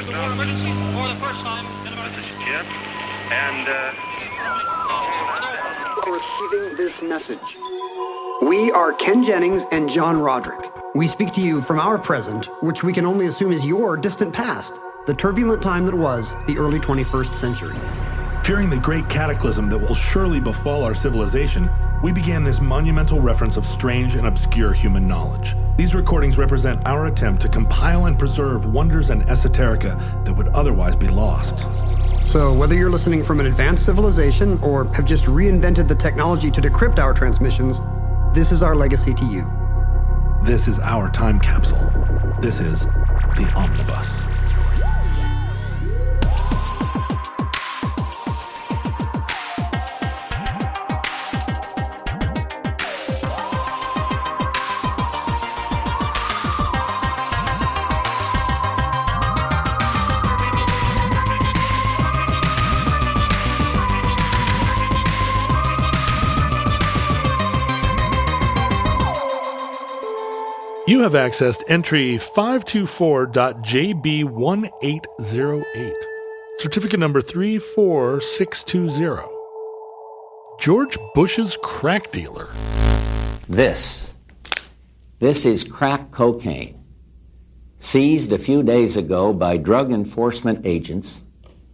emergency for the first time in about... This is Jim, and Receiving this message. We are Ken Jennings and John Roderick. We speak to you from our present, which we can only assume is your distant past, the turbulent time that was the early 21st century. Fearing the great cataclysm that will surely befall our civilization, we began this monumental reference of strange and obscure human knowledge. These recordings represent our attempt to compile and preserve wonders and esoterica that would otherwise be lost. So whether you're listening from an advanced civilization or have just reinvented the technology to decrypt our transmissions, this is our legacy to you. This is our time capsule. This is the Omnibus. You have accessed entry 524.JB1808, certificate number 34620. George Bush's crack dealer. This is crack cocaine, seized a few days ago by drug enforcement agents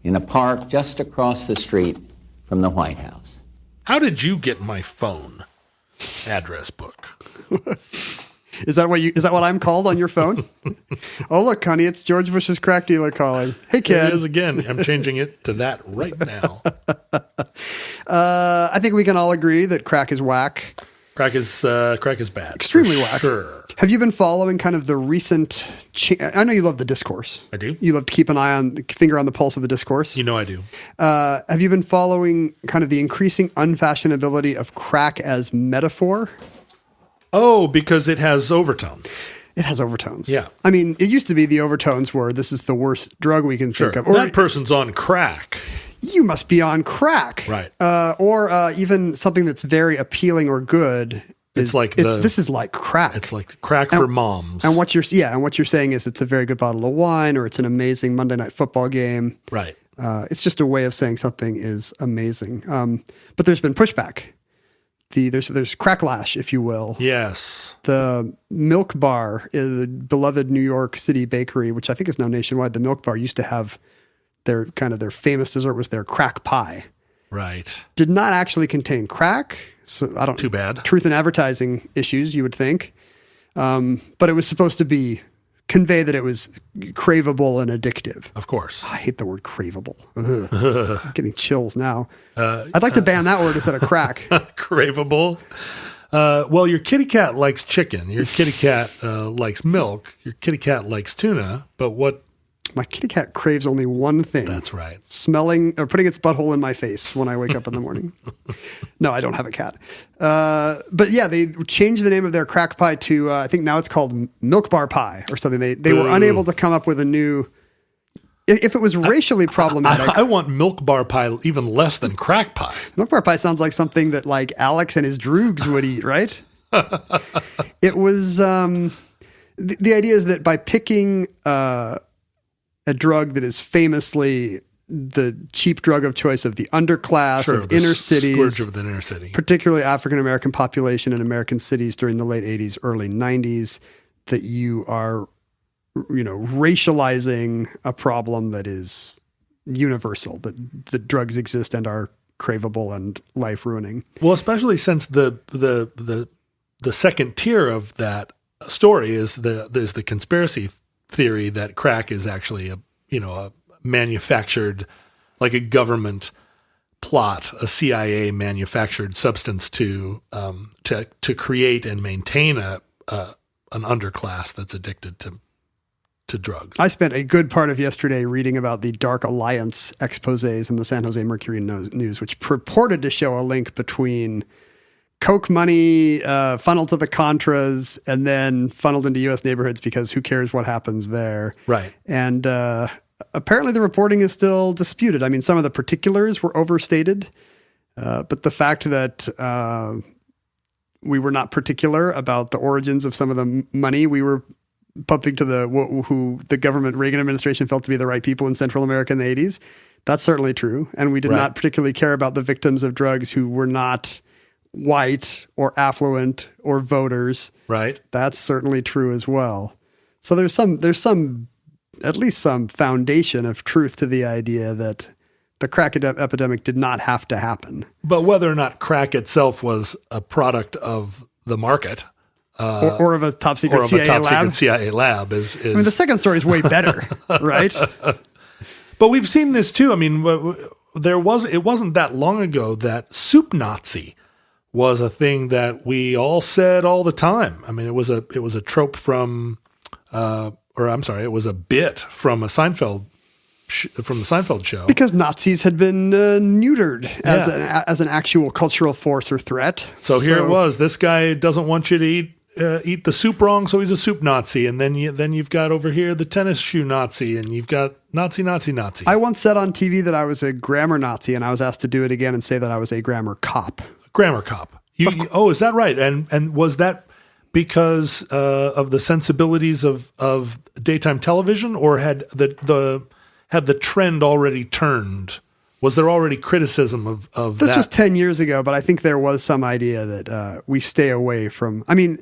in a park just across the street from the White House. How did you get my phone address book? Is that what I'm called on your phone? Oh, look, honey, it's George Bush's crack dealer calling. Hey, Ken. There it is again. I'm changing it to that right now. I think we can all agree that crack is whack. Crack is bad. Extremely whack. Sure. Have you been following kind of the recent I know you love the discourse. I do. You love to keep an eye on the finger on the pulse of the discourse. You know I do. Have you been following kind of the increasing unfashionability of crack as metaphor? Oh, because it has overtones. It has overtones. Yeah. I mean, it used to be the overtones were this is the worst drug we can think of. Or that person's on crack. You must be on crack. Right. Or even something that's very appealing or good. This is like crack. It's like crack for moms. And what you're saying is it's a very good bottle of wine or it's an amazing Monday Night Football game. Right. It's just a way of saying something is amazing. But there's been pushback. There's cracklash, if you will. Yes. The Milk Bar, the beloved New York City bakery, which I think is now nationwide. The Milk Bar used to have their famous dessert was their crack pie. Right. Did not actually contain crack. So I don't. Too bad. Truth in advertising issues, you would think. But it was supposed to convey that it was craveable and addictive. Of course. I hate the word craveable. I'm getting chills now. I'd like to ban that word instead of crack. Craveable. Well, your kitty cat likes chicken. Your kitty cat likes milk. Your kitty cat likes tuna. But what? My kitty cat craves only one thing. That's right. Smelling or putting its butthole in my face when I wake up in the morning. No, I don't have a cat. But yeah, they changed the name of their crack pie to, I think now it's called Milk Bar Pie or something. They were unable to come up with a new, if it was racially problematic. I want Milk Bar Pie even less than crack pie. Milk Bar Pie sounds like something that like Alex and his droogs would eat, right? It was, the idea is that by picking, a drug that is famously the cheap drug of choice of the underclass of inner cities, scourge of the inner city, particularly African-American population in American cities during the late 80s, early 90s, that you are, racializing a problem that is universal, that drugs exist and are craveable and life-ruining. Well, especially since the second tier of that story is the conspiracy theory that crack is actually a manufactured, like a government plot, a CIA manufactured substance to create and maintain an underclass that's addicted to drugs. I spent a good part of yesterday reading about the Dark Alliance exposés in the San Jose Mercury News, which purported to show a link between Coke money funneled to the Contras and then funneled into U.S. neighborhoods because who cares what happens there. Right. And apparently the reporting is still disputed. I mean, some of the particulars were overstated, but the fact that we were not particular about the origins of some of the money we were pumping to who the government Reagan administration felt to be the right people in Central America in the 80s. That's certainly true. And we did Right. not particularly care about the victims of drugs who were not white or affluent or voters. Right. That's certainly true as well. So there's at least some foundation of truth to the idea that the crack epidemic did not have to happen. But whether or not crack itself was a product of the market Or of a top secret or of CIA a top lab. secret CIA lab is. I mean, the second story is way better, right? But we've seen this too. I mean, it wasn't that long ago that soup Nazi was a thing that we all said all the time. I mean, it was a trope from, it was a bit from a Seinfeld from the Seinfeld show. Because Nazis had been neutered as an actual cultural force or threat. So here it was. This guy doesn't want you to eat the soup wrong, so he's a soup Nazi. And then you've got over here the tennis shoe Nazi, and you've got Nazi. I once said on TV that I was a grammar Nazi, and I was asked to do it again and say that I was a grammar cop. Grammar cop. Is that right? And was that because of the sensibilities of daytime television, or had the trend already turned? Was there already criticism of this that? was 10 years ago, but I think there was some idea that we stay away from. I mean,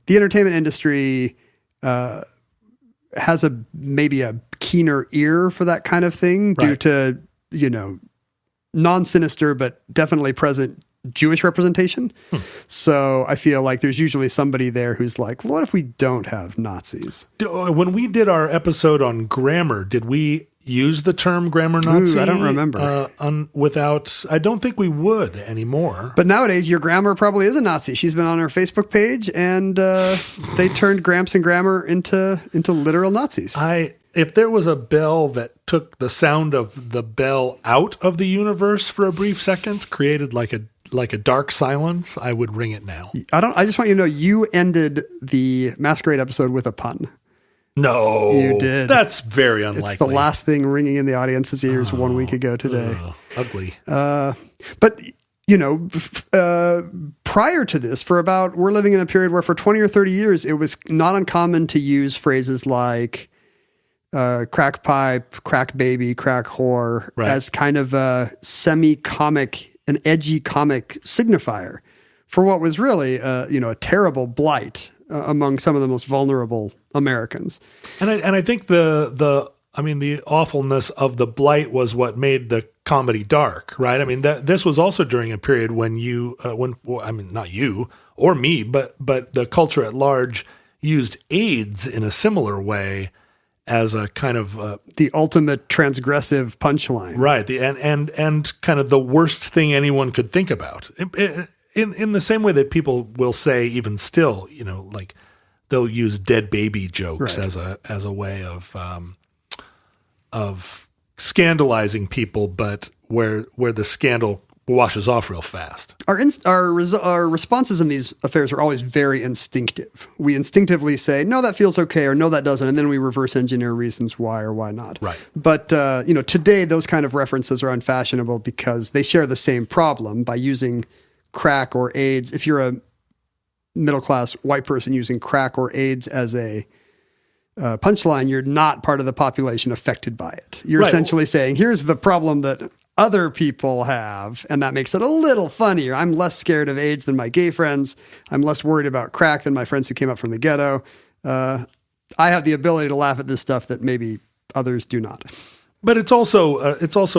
the entertainment industry has maybe a keener ear for that kind of thing due to non-sinister but definitely present Jewish representation. So I feel like there's usually somebody there who's like, what if we don't have Nazis? When we did our episode on grammar, did we use the term grammar Nazi? I don't remember. I don't think we would anymore. But nowadays, your grandma probably is a Nazi. She's been on her Facebook page, and they turned Gramps and Grammar into literal Nazis. If there was a bell that took the sound of the bell out of the universe for a brief second, created like a dark silence, I would ring it now. I just want you to know you ended the Masquerade episode with a pun. No, you did. That's very unlikely. It's the last thing ringing in the audience's ears 1 week ago today. Ugly. But prior to this, we're living in a period where for 20 or 30 years, it was not uncommon to use phrases like crack pipe, crack baby, crack whore as kind of a semi-comic, an edgy comic signifier for what was really, a terrible blight among some of the most vulnerable Americans. And I think the awfulness of the blight was what made the comedy dark, right? I mean, this was also during a period when not you or me, but the culture at large used AIDS in a similar way as a kind of the ultimate transgressive punchline, right? And kind of the worst thing anyone could think about. In the same way that people will say, even still, like they'll use dead baby jokes as a way of scandalizing people, but where the scandal washes off real fast. Our responses in these affairs are always very instinctive. We instinctively say, no, that feels okay, or no, that doesn't, and then we reverse engineer reasons why or why not. Right. But today those kind of references are unfashionable because they share the same problem by using crack or AIDS. If you're a middle-class white person using crack or AIDS as a punchline, you're not part of the population affected by it. You're essentially saying, here's the problem that other people have, and that makes it a little funnier. I'm less scared of AIDS than my gay friends. I'm less worried about crack than my friends who came up from the ghetto. I have the ability to laugh at this stuff that maybe others do not. But it's also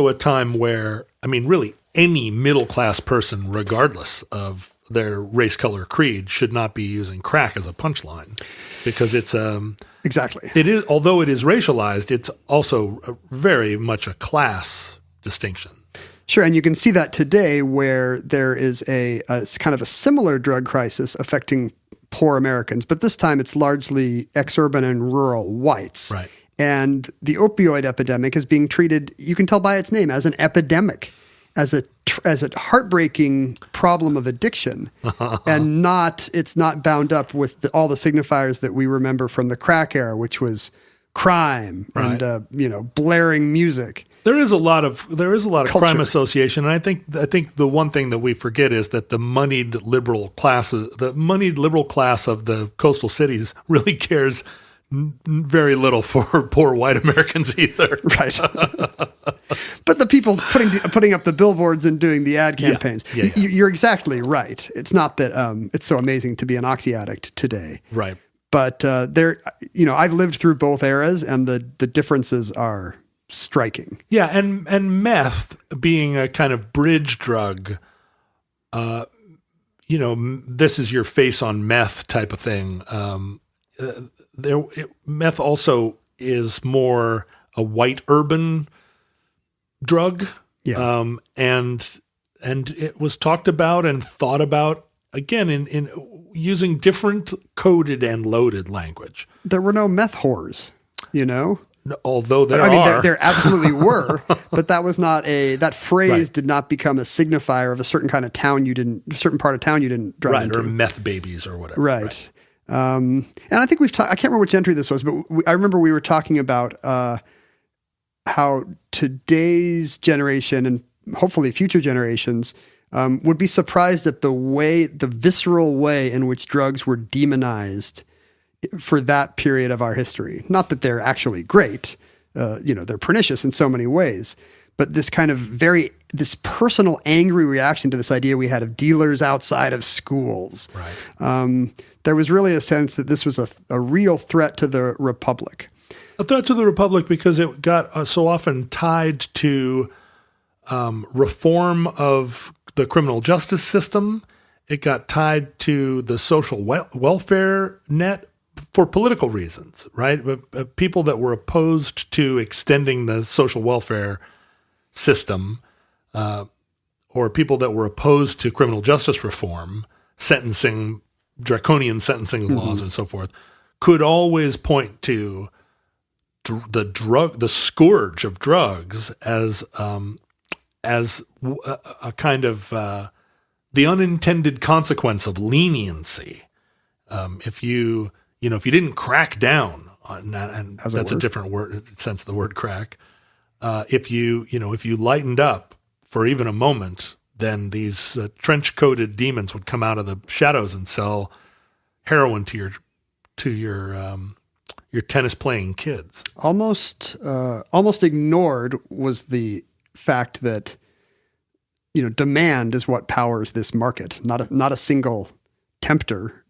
a time where, I mean, really any middle-class person, regardless of their race, color, creed, should not be using crack as a punchline, because it's exactly. It is, although it is racialized, it's also very much a class distinction. Sure, and you can see that today where there is a kind of a similar drug crisis affecting poor Americans, but this time it's largely exurban and rural whites. Right. And the opioid epidemic is being treated, you can tell by its name, as an epidemic, as a heartbreaking problem of addiction, and it's not bound up with all the signifiers that we remember from the crack era, which was crime and blaring music. There is a lot of Culture. crime association, and I think the one thing that we forget is that the moneyed liberal class of the coastal cities really cares very little for poor white Americans either. Right. But the people putting up the billboards and doing the ad campaigns, you're exactly right. It's not that it's so amazing to be an oxy addict today. Right. But I've lived through both eras, and the differences are striking. Yeah, and meth being a kind of bridge drug, this is your face on meth type of thing. Meth also is more a white urban drug. Yeah. And it was talked about and thought about again in using different coded and loaded language. There were no meth whores, Although there are. There absolutely were, but that was not that phrase did not become a signifier of a certain kind of town a certain part of town you didn't drive into. Or meth babies or whatever. Right. And I think we've talked, I can't remember which entry this was, but I remember we were talking about how today's generation and hopefully future generations would be surprised at the visceral way in which drugs were demonized for that period of our history. Not that they're actually great, they're pernicious in so many ways, but this kind of this personal angry reaction to this idea we had of dealers outside of schools. Right. There was really a sense that this was a real threat to the Republic. A threat to the Republic because it got so often tied to reform of the criminal justice system. It got tied to the social welfare net for political reasons, right? People that were opposed to extending the social welfare system or people that were opposed to criminal justice reform, draconian sentencing laws and so forth, could always point to the scourge of drugs as a kind of the unintended consequence of leniency. If you didn't crack down on that, and that's a different word sense of the word crack. If you lightened up for even a moment, then these trench-coated demons would come out of the shadows and sell heroin to your tennis-playing kids. Almost Ignored was the fact that demand is what powers this market, not a single tempter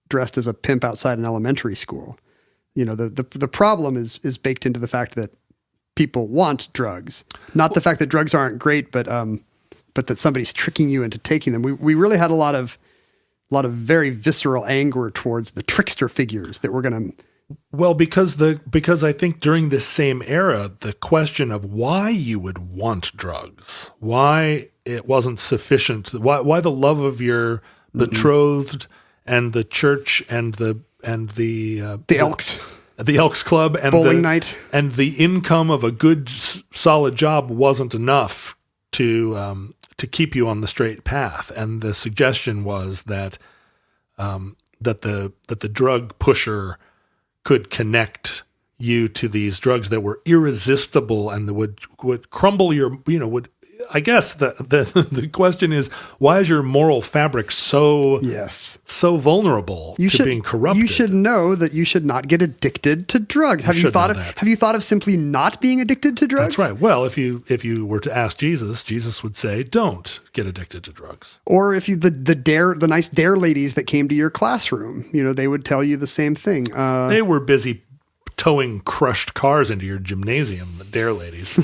dressed as a pimp outside an elementary school. The problem is baked into the fact that people want drugs, not the fact that drugs aren't great, but that somebody's tricking you into taking them. We really had a lot of very visceral anger towards the trickster figures that were going to. Well, because I think during this same era, the question of why you would want drugs, why it wasn't sufficient, why the love of your betrothed and the church and the Elks. The Elks Club and bowling night and the income of a good solid job wasn't enough to keep you on the straight path. And the suggestion was that the drug pusher could connect you to these drugs that were irresistible and that would crumble your I guess the question is, why is your moral fabric so vulnerable to being corrupted? You should know that you should not get addicted to drugs. Have you thought of simply not being addicted to drugs? That's right. Well, if you were to ask Jesus would say, "Don't get addicted to drugs." Or if the nice dare ladies that came to your classroom, they would tell you the same thing. They were busy towing crushed cars into your gymnasium, the dare ladies.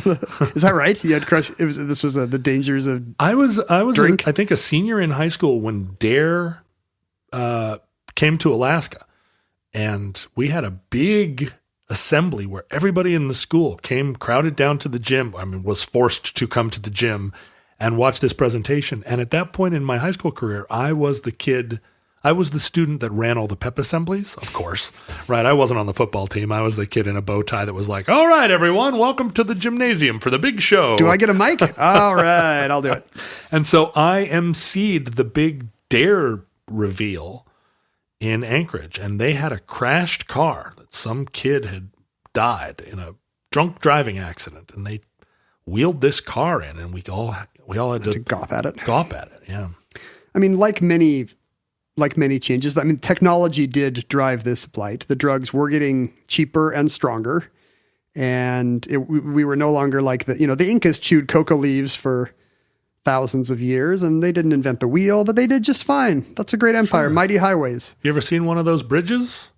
Is that right? You had crushed. This was the dangers of. I was drink? I think a senior in high school when Dare came to Alaska, and we had a big assembly where everybody in the school came crowded down to the gym. Was forced to come to the gym and watch this presentation. And at that point in my high school career, I was the student that ran all the pep assemblies, of course, right? I wasn't on the football team. I was the kid in a bow tie that was like, "All right, everyone, welcome to the gymnasium for the big show." Do I get a mic? All right, I'll do it. And so I emceed the big Dare reveal in Anchorage, and they had a crashed car that some kid had died in a drunk driving accident, and they wheeled this car in, and we all had to gawp at it. Gawp at it, yeah. Like many like many changes, I mean, technology did drive this blight. The drugs were getting cheaper and stronger, and we were no longer like the Incas chewed coca leaves for thousands of years, and they didn't invent the wheel, but they did just fine. That's a great empire. Sure. Mighty highways. You ever seen one of those bridges?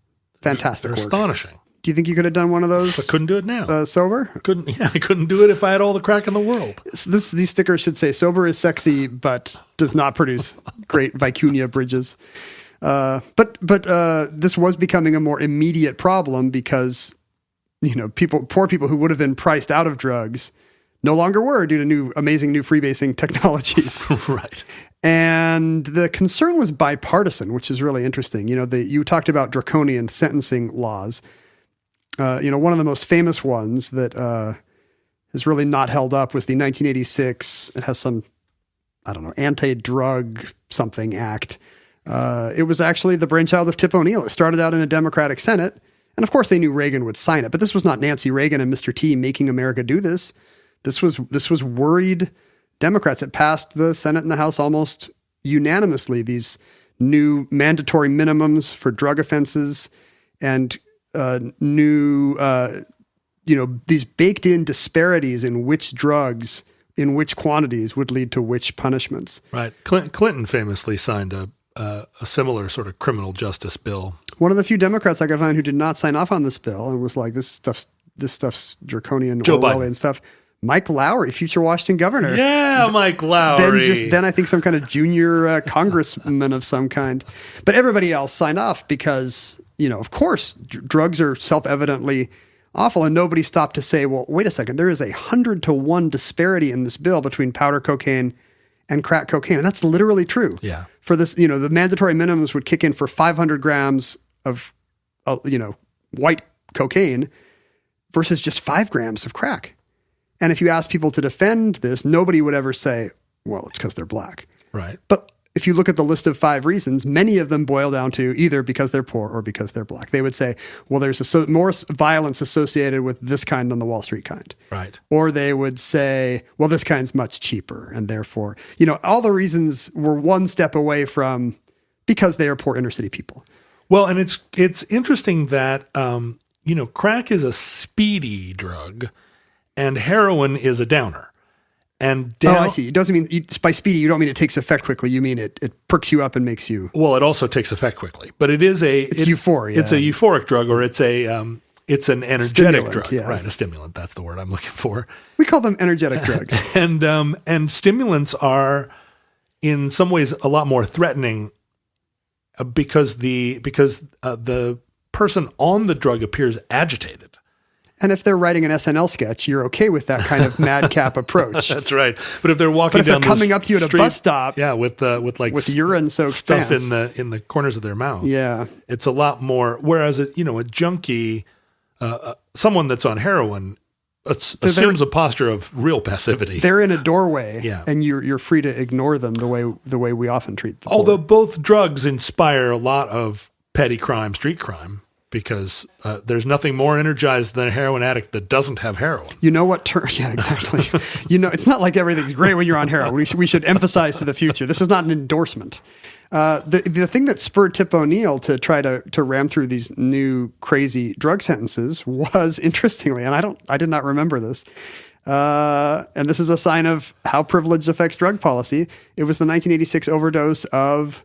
Fantastic They're work. astonishing. Do you think you could have done one of those? I couldn't do it now. Sober? I couldn't do it if I had all the crack in the world. These stickers should say sober is sexy, but does not produce great vicuña bridges. But this was becoming a more immediate problem because, poor people who would have been priced out of drugs no longer were due to amazing new freebasing technologies. Right. And the concern was bipartisan, which is really interesting. You talked about draconian sentencing laws. One of the most famous ones that has really not held up was the 1986, it has some, anti-drug something act. It was actually the brainchild of Tip O'Neill. It started out in a Democratic Senate. And of course they knew Reagan would sign it, but this was not Nancy Reagan and Mr. T making America do this. This was worried Democrats. It passed the Senate and the House almost unanimously, these new mandatory minimums for drug offenses and these baked in disparities in which drugs, in which quantities would lead to which punishments. Right. Clinton famously signed a similar sort of criminal justice bill. One of the few Democrats I could find who did not sign off on this bill and was like, this stuff's draconian, Joe Orwellian Biden. stuff. Mike Lowry, future Washington governor. Yeah, Mike Lowry. Then I think some kind of junior congressman of some kind. But everybody else signed off because, of course, drugs are self-evidently awful. And nobody stopped to say, well, wait a second, there is 100-to-1 disparity in this bill between powder cocaine and crack cocaine. And that's literally true. Yeah. For this, the mandatory minimums would kick in for 500 grams of, white cocaine versus just 5 grams of crack. And if you ask people to defend this, nobody would ever say, well, it's because they're black. Right. But if you look at the list of 5 reasons, many of them boil down to either because they're poor or because they're black. They would say, well, there's more violence associated with this kind than the Wall Street kind. Right. Or they would say, well, this kind's much cheaper. And therefore, all the reasons were one step away from because they are poor inner city people. Well, and it's interesting that, crack is a speedy drug and heroin is a downer. And I see. It doesn't mean by speedy, you don't mean it takes effect quickly. You mean it perks you up and makes you. Well, it also takes effect quickly, but it's euphoria. It's a euphoric drug, or it's an energetic Stimulant, drug, yeah. Right? A stimulant. That's the word I'm looking for. We call them energetic drugs. And stimulants are, in some ways, a lot more threatening because the person on the drug appears agitated. And if they're writing an SNL sketch, you're okay with that kind of madcap approach. That's right. But if they're walking they're down coming the up to you at a street, bus stop, yeah, with urine-soaked stuff pants. in the corners of their mouth, yeah, it's a lot more. Whereas a junkie, someone that's on heroin, assumes a posture of real passivity. They're in a doorway, yeah. And you're free to ignore them the way we often treat them. Although both drugs inspire a lot of petty crime, street crime. Because there's nothing more energized than a heroin addict that doesn't have heroin. You know what? Yeah, exactly. It's not like everything's great when you're on heroin. We should emphasize to the future. This is not an endorsement. The thing that spurred Tip O'Neill to try to ram through these new crazy drug sentences was, interestingly, and I did not remember this, and this is a sign of how privilege affects drug policy. It was the 1986 overdose of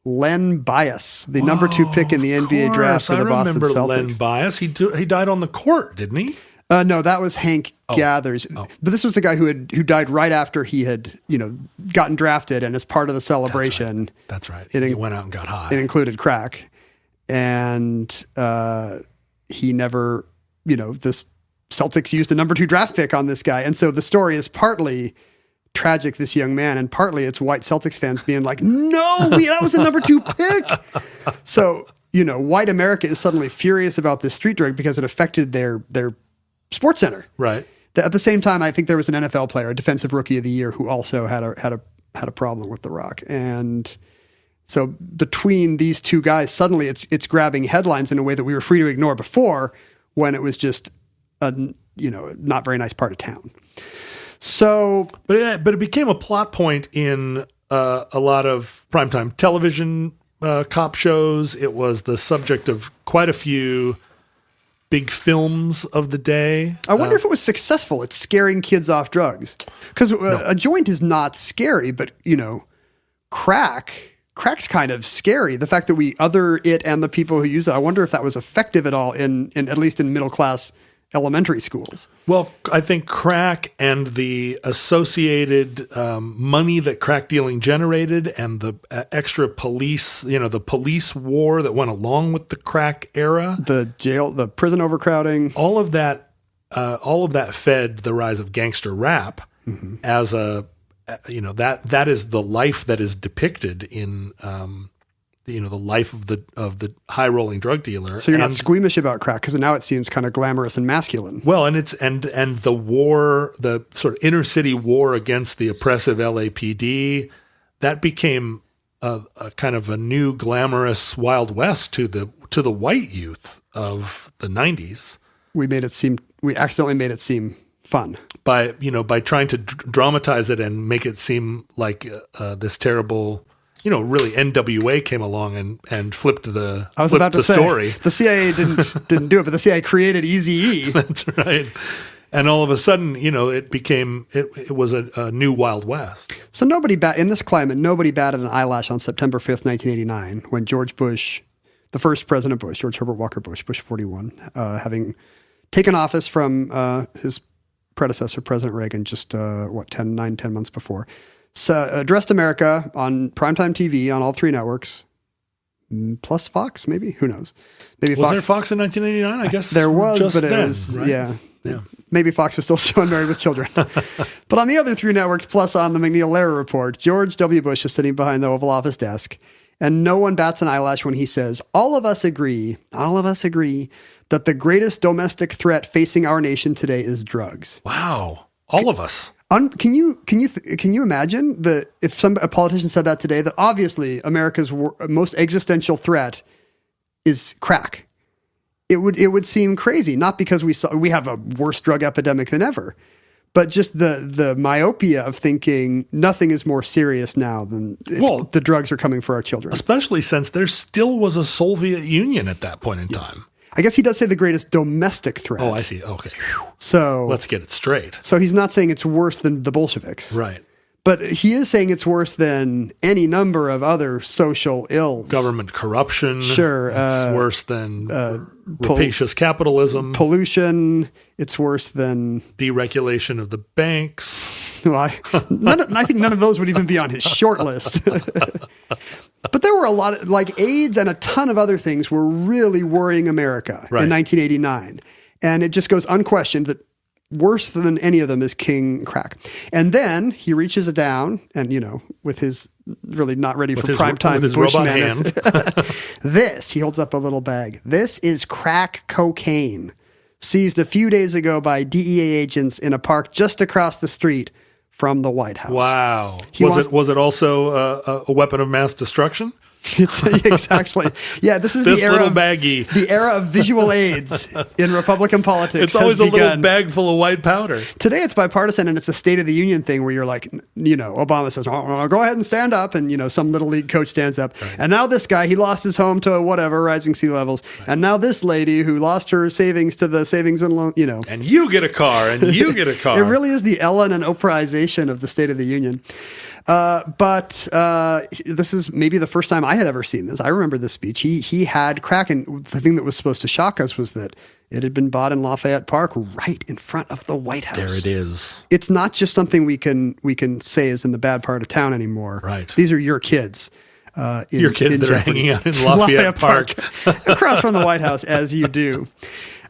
Len Bias, the number 2 pick in the NBA draft for the Boston Celtics. I remember Len Bias. He died on the court, didn't he? No, that was Hank Gathers. Oh. But this was the guy who died right after he had, gotten drafted, and as part of the celebration. That's right. He went out and got high. It included crack. And he never, this Celtics used a number 2 draft pick on this guy. And so the story is partly tragic, this young man, and partly it's white Celtics fans being like, no, that was the number 2 pick. So, white America is suddenly furious about this street drug because it affected their sports center. Right. At the same time, I think there was an NFL player, a defensive rookie of the year, who also had a problem with the rock. And so between these two guys, suddenly it's grabbing headlines in a way that we were free to ignore before, when it was just a not very nice part of town. So, but it became a plot point in a lot of primetime television cop shows. It was the subject of quite a few big films of the day. I wonder if it was successful at scaring kids off drugs. Because a joint is not scary, but, crack's kind of scary. The fact that we other it and the people who use it, I wonder if that was effective at all in at least in middle-class elementary schools. Well, I think crack and the associated money that crack dealing generated and the extra police, the police war that went along with the crack era. The prison overcrowding. All of that fed the rise of gangster rap as that is the life that is depicted in the life of the high rolling drug dealer. So you're not squeamish about crack because now it seems kind of glamorous and masculine. Well, and it's and the war, the sort of inner city war against the oppressive LAPD, that became a kind of a new glamorous Wild West to the white youth of the 90s. We accidentally made it seem fun by trying to dramatize it and make it seem like this terrible. Really, NWA came along and flipped the story. The CIA didn't do it, but the CIA created Eazy-E. That's right. And all of a sudden, it became it was a new Wild West. So in this climate, nobody batted an eyelash on September 5th, 1989, when George Bush, the first President Bush, George Herbert Walker Bush, Bush 41, having taken office from his predecessor, President Reagan, just 10 months before. So addressed America on primetime TV on all three networks, plus Fox, maybe? Who knows? Maybe was there Fox in 1989? I guess there was, just but it then, was, right? yeah. Maybe Fox was still showing Married with Children. But on the other three networks, plus on the McNeil-Lehrer Report, George W. Bush is sitting behind the Oval Office desk, and no one bats an eyelash when he says, all of us agree that the greatest domestic threat facing our nation today is drugs. Wow. All of us. Can you imagine that if a politician said that today, that obviously America's most existential threat is crack? It would seem crazy, not because we have a worse drug epidemic than ever, but just the myopia of thinking nothing is more serious now than the drugs are coming for our children. Especially since there still was a Soviet Union at that point in time. I guess he does say the greatest domestic threat. Oh, I see. Okay. So let's get it straight. So he's not saying it's worse than the Bolsheviks. Right. But he is saying it's worse than any number of other social ills. Government corruption. Sure. It's worse than rapacious capitalism. Pollution. It's worse than deregulation of the banks. Well, I think none of those would even be on his short list. But there were a lot of, like AIDS and a ton of other things were really worrying America in 1989. And it just goes unquestioned that worse than any of them is King crack. And then he reaches it down and, with his really not ready for primetime robot hand. He holds up a little bag. This is crack cocaine, seized a few days ago by DEA agents in a park just across the street from the White House. Wow. Was it also a weapon of mass destruction? It's exactly. Yeah, this is this the era little of, baggie. The era of visual aids in Republican politics. It's always a little bag full of white powder. Today it's bipartisan and it's a State of the Union thing where you're like, Obama says, oh, go ahead and stand up. And, some little league coach stands up. Right. And now this guy, he lost his home to whatever, rising sea levels. Right. And now this lady who lost her savings to the savings and loan, And you get a car and you get a car. It really is the Ellen and Oprahization of the State of the Union. But this is maybe the first time I had ever seen this. I remember this speech. He had crack, and the thing that was supposed to shock us was that it had been bought in Lafayette Park right in front of the White House. There it is. It's not just something we can say is in the bad part of town anymore. Right. These are your kids. Your kids that are hanging out in Lafayette Park. Across from the White House, as you do.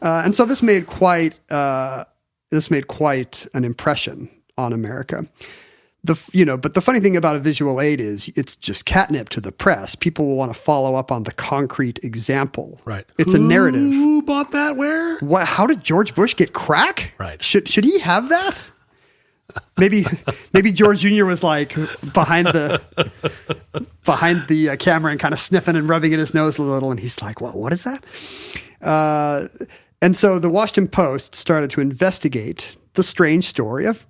And so this made quite an impression on America. But the funny thing about a visual aid is it's just catnip to the press. People will want to follow up on the concrete example. Right. It's a narrative. Who bought that where? How did George Bush get crack? Right. Should he have that? Maybe George Jr. was like behind the camera and kind of sniffing and rubbing at his nose a little, and he's like, what is that? And so the Washington Post started to investigate the strange story of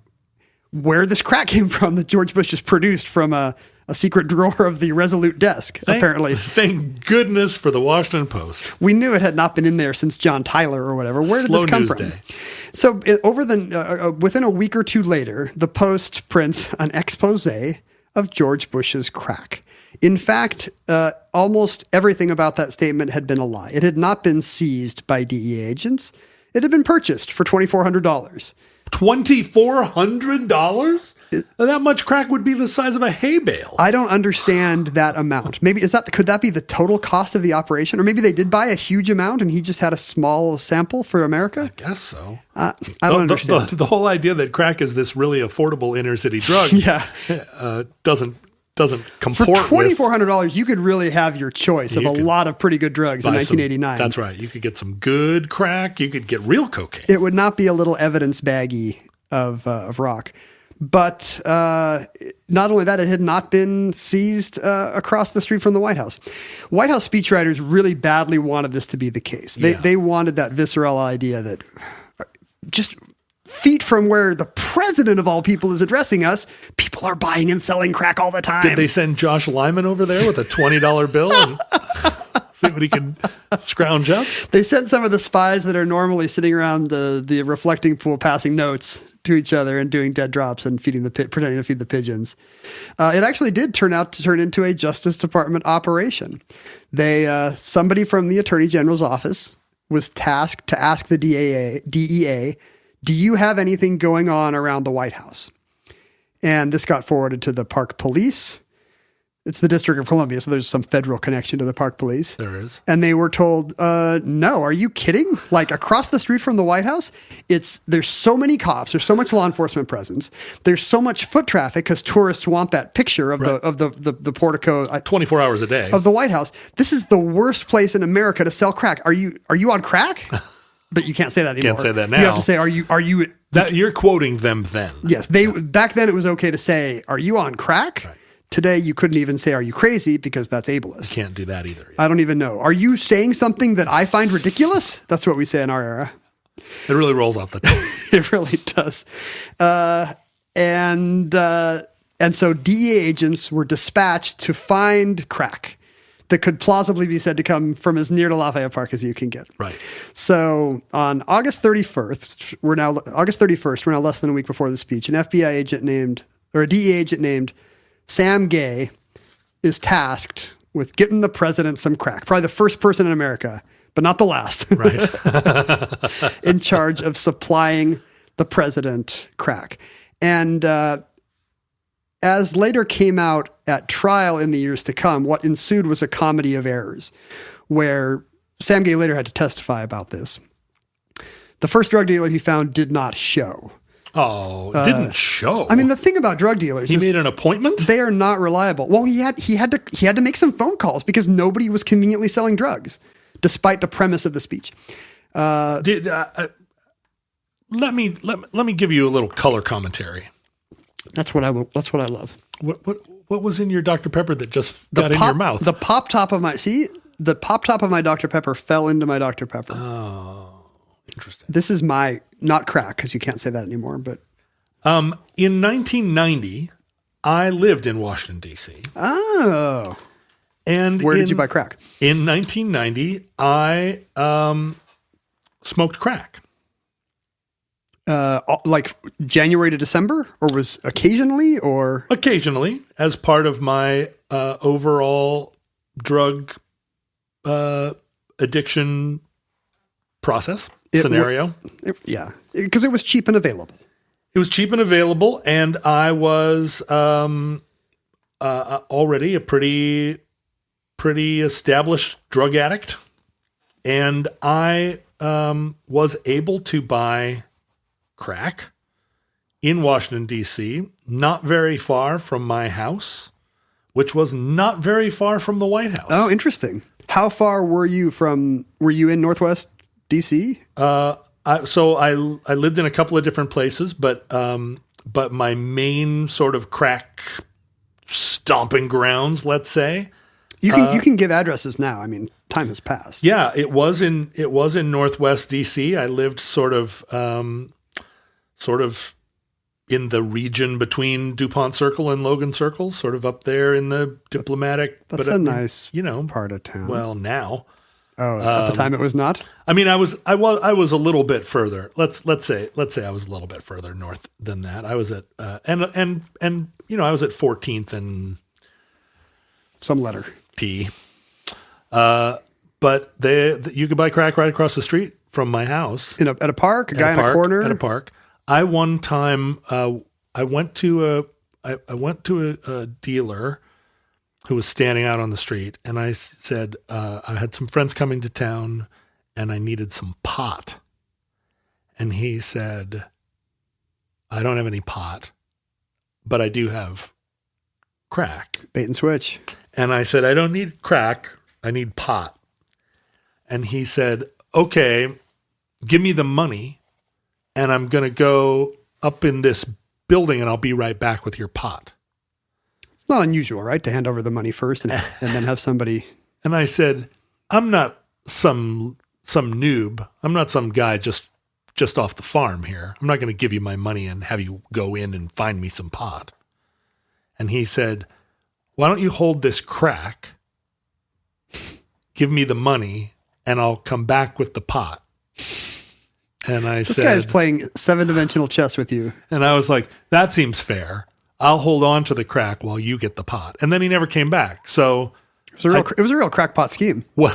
where this crack came from that George Bush just produced from a secret drawer of the Resolute desk, apparently. Thank goodness for the Washington Post. We knew it had not been in there since John Tyler or whatever. Where did this come from? Day. So within a week or two later, the Post prints an expose of George Bush's crack. In fact, almost everything about that statement had been a lie. It had not been seized by DEA agents. It had been purchased for $2,400. $2,400? That much crack would be the size of a hay bale. I don't understand that amount. Maybe could that be the total cost of the operation? Or maybe they did buy a huge amount and he just had a small sample for America? I guess so. I don't understand. The whole idea that crack is this really affordable inner city drug doesn't comport for $2,400, you could really have your choice of a lot of pretty good drugs in 1989. That's right. You could get some good crack. You could get real cocaine. It would not be a little evidence baggie of rock. But not only that, it had not been seized across the street from the White House. White House speechwriters really badly wanted this to be the case. They wanted that visceral idea that just feet from where the president of all people is addressing us, people are buying and selling crack all the time. Did they send Josh Lyman over there with a $20 bill and see what he can scrounge up? They sent some of the spies that are normally sitting around the reflecting pool passing notes to each other and doing dead drops and pretending to feed the pigeons. It actually did turn into a Justice Department operation. Somebody from the Attorney General's office was tasked to ask the DEA, do you have anything going on around the White House? And this got forwarded to the Park Police. It's the District of Columbia, so there's some federal connection to the Park Police. There is. And they were told, no, are you kidding? Like across the street from the White House, there's so many cops, there's so much law enforcement presence, there's so much foot traffic because tourists want that picture of the portico 24 hours a day of the White House. This is the worst place in America to sell crack. Are you on crack? But you can't say that anymore. Can't say that now. You have to say, are you that you're quoting them then. Yes, back then it was okay to say, are you on crack? Right. Today, you couldn't even say, are you crazy? Because that's ableist. Can't do that either. I don't even know. Are you saying something that I find ridiculous? That's what we say in our era. It really rolls off the tongue. It really does. And so DEA agents were dispatched to find crack that could plausibly be said to come from as near to Lafayette Park as you can get. Right. So on August 31st, we're now less than a week before the speech, a DEA agent named Sam Gay is tasked with getting the president some crack. Probably the first person in America, but not the last, right. in charge of supplying the president crack. And as later came out at trial in the years to come, what ensued was a comedy of errors where Sam Gay later had to testify about this. The first drug dealer he found did not show. Oh, it didn't show. I mean, the thing about drug dealers he made an appointment? They are not reliable. Well, he had to make some phone calls because nobody was conveniently selling drugs, despite the premise of the speech. Let me give you a little color commentary. That's what I love. What was in your Dr. Pepper that just got in your mouth? The pop top of my Dr. Pepper fell into my Dr. Pepper. Oh, interesting. This is my not crack because you can't say that anymore. But in 1990, I lived in Washington D.C. Oh, and where did you buy crack? In 1990, I smoked crack. Like January to December, or was occasionally, or occasionally as part of my overall drug addiction process scenario. Yeah, because it was cheap and available. It was cheap and available, and I was already a pretty established drug addict, and I was able to buy crack in Washington, D.C., not very far from my house, which was not very far from the White House. Oh, interesting. How far were you in Northwest D.C.? So I lived in a couple of different places, but my main sort of crack stomping grounds, let's say. You can give addresses now. I mean, time has passed. Yeah, it was in Northwest D.C. I lived sort of in the region between DuPont Circle and Logan Circle, sort of up there in the diplomatic. That's a nice, you know, part of town. Well, now. Oh, at the time it was not. I mean, I was a little bit further. Let's say I was a little bit further north than that. I was at and you know, I was at 14th and some letter T. But you could buy crack right across the street from my house at a park. A guy in a corner at a park. I one time I went to a dealer who was standing out on the street, and I said, I had some friends coming to town and I needed some pot. And he said, I don't have any pot, but I do have crack. Bait and switch. And I said, I don't need crack, I need pot. And he said, okay, give me the money and I'm going to go up in this building and I'll be right back with your pot. It's not unusual, right, to hand over the money first and then have somebody. And I said, I'm not some noob. I'm not some guy just off the farm here. I'm not going to give you my money and have you go in and find me some pot. And he said, why don't you hold this crack, give me the money, and I'll come back with the pot. And I said, this guy's playing 7-dimensional chess with you. And I was like, that seems fair. I'll hold on to the crack while you get the pot. And then he never came back. So it was a real crackpot scheme. What?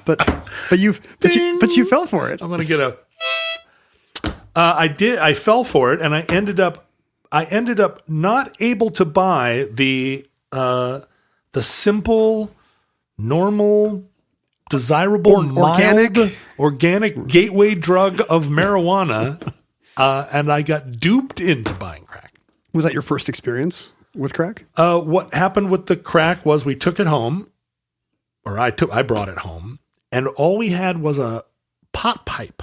but you fell for it. I'm going to get I fell for it, and I ended up not able to buy the simple, normal, desirable, mild, organic gateway drug of marijuana. And I got duped into buying crack. Was that your first experience with crack? What happened with the crack was we took it home, or I brought it home, and all we had was a pot pipe.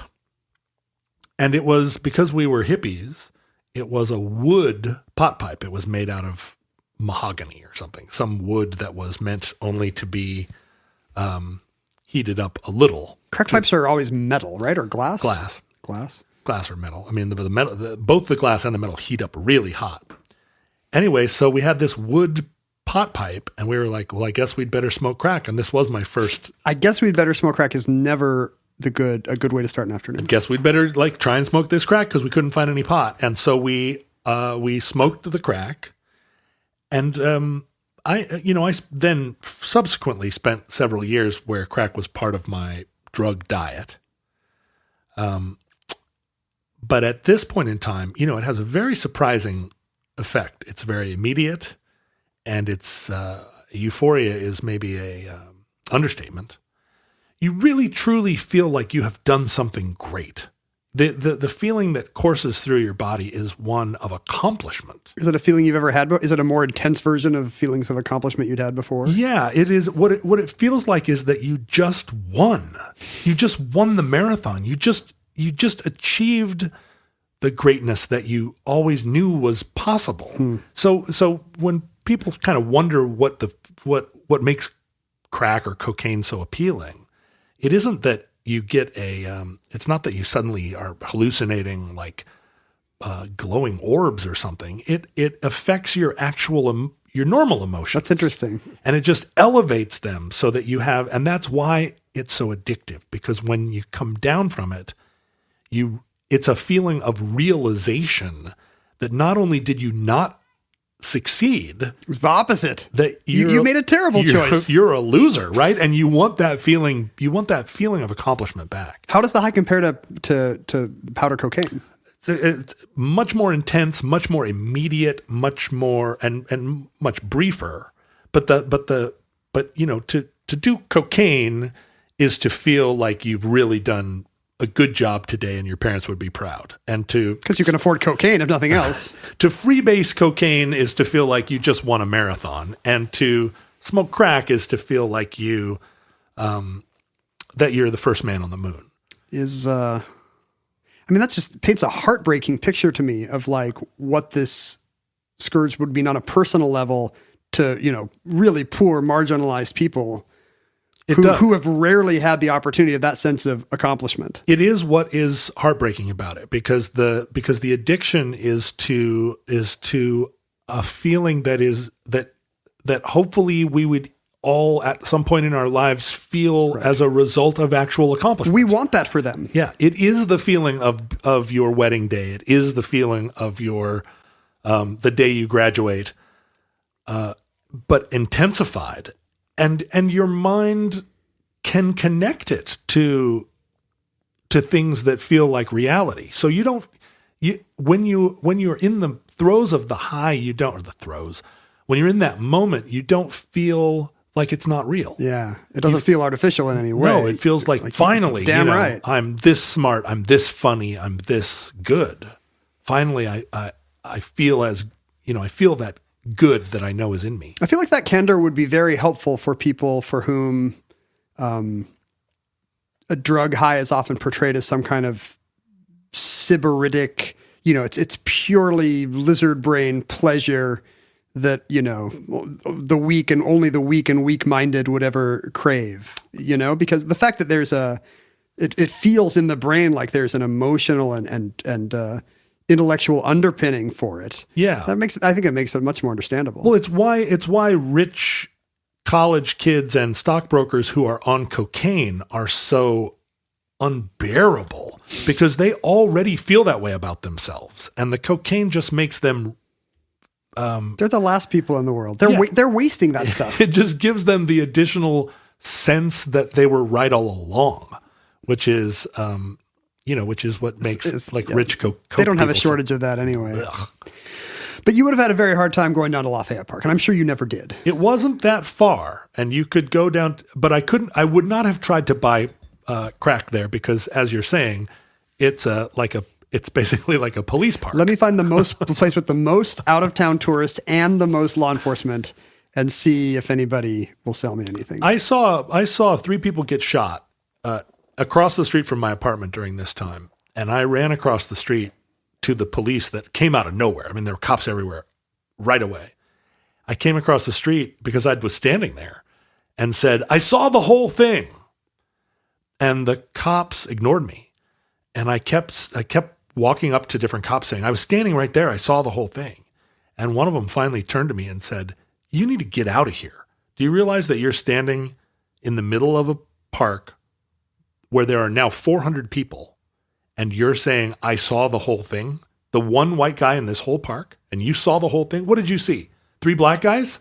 And it was, because we were hippies, it was a wood pot pipe. It was made out of mahogany or something, some wood that was meant only to be heated up a little. Crack pipes are always metal, right? Or glass? Glass or metal. I mean, the metal, both the glass and the metal heat up really hot. Anyway, so we had this wood pot pipe, and we were like, well, I guess we'd better smoke crack. And this was my first. I guess we'd better smoke crack is never a good way to start an afternoon. I guess we'd better try and smoke this crack because we couldn't find any pot. And so we smoked the crack, and I then subsequently spent several years where crack was part of my drug diet. But at this point in time, it has a very surprising effect. It's very immediate, and it's euphoria is maybe a understatement. You really truly feel like you have done something great. The feeling that courses through your body is one of accomplishment. Is it a feeling you've ever had? Is it a more intense version of feelings of accomplishment you'd had before? Yeah, it is. What it feels like is that you just won. You just won the marathon. You just achieved the greatness that you always knew was possible. So when people kind of wonder what makes crack or cocaine so appealing, it isn't that you get it's not that you suddenly are hallucinating like glowing orbs or something. It affects your normal emotions. That's interesting. And it just elevates them so that you have, and that's why it's so addictive, because when you come down from it, it's a feeling of realization that not only did you not succeed, it was the opposite. That you made a terrible choice. You're a loser, right? And you want that feeling. You want that feeling of accomplishment back. How does the high compare to powder cocaine? It's much more intense, much more immediate, much more and much briefer. But to do cocaine is to feel like you've really done a good job today and your parents would be proud. And because you can afford cocaine, if nothing else. To freebase cocaine is to feel like you just won a marathon. And to smoke crack is to feel like you, that you're the first man on the moon. That just paints a heartbreaking picture to me of like what this scourge would mean on a personal level to, really poor, marginalized people who have rarely had the opportunity of that sense of accomplishment. It is what is heartbreaking about it, because the addiction is to a feeling that hopefully we would all at some point in our lives feel as a result of actual accomplishment. We want that for them. Yeah, it is the feeling of your wedding day. It is the feeling of your the day you graduate, but intensified, and your mind can connect it to things that feel like reality. So when you're in the throes of the high, when you're in that moment, you don't feel like it's not real. Yeah. It doesn't feel artificial in any way. No, it feels like finally, damn right. I'm this smart, I'm this funny, I'm this good. Finally, I feel I feel that good that I know is in me. I feel like that candor would be very helpful for people for whom a drug high is often portrayed as some kind of sybaritic, it's purely lizard brain pleasure that, the weak and only the weak and weak-minded would ever crave, because the fact that it feels in the brain like there's an emotional and intellectual underpinning for it. Yeah. I think it makes it much more understandable. Well, it's why rich college kids and stockbrokers who are on cocaine are so unbearable, because they already feel that way about themselves, and the cocaine just makes them they're the last people in the world. They're wasting that stuff. It just gives them the additional sense that they were right all along, which is what makes rich coke. They don't have a shortage of that anyway. Ugh. But you would have had a very hard time going down to Lafayette Park, and I'm sure you never did. It wasn't that far, and you could go down, but I would not have tried to buy crack there, because, as you're saying, it's basically like a police park. Let me find the place with the most out-of-town tourists and the most law enforcement, and see if anybody will sell me anything. I saw 3 people get shot across the street from my apartment during this time, and I ran across the street to the police that came out of nowhere. I mean, there were cops everywhere right away. I came across the street because I was standing there and said, "I saw the whole thing," and the cops ignored me, and I kept walking up to different cops saying, "I was standing right there. I saw the whole thing." And one of them finally turned to me and said, "You need to get out of here. Do you realize that you're standing in the middle of a park where there are now 400 people, and you're saying, 'I saw the whole thing'? The one white guy in this whole park, and you saw the whole thing? What did you see? 3 black guys?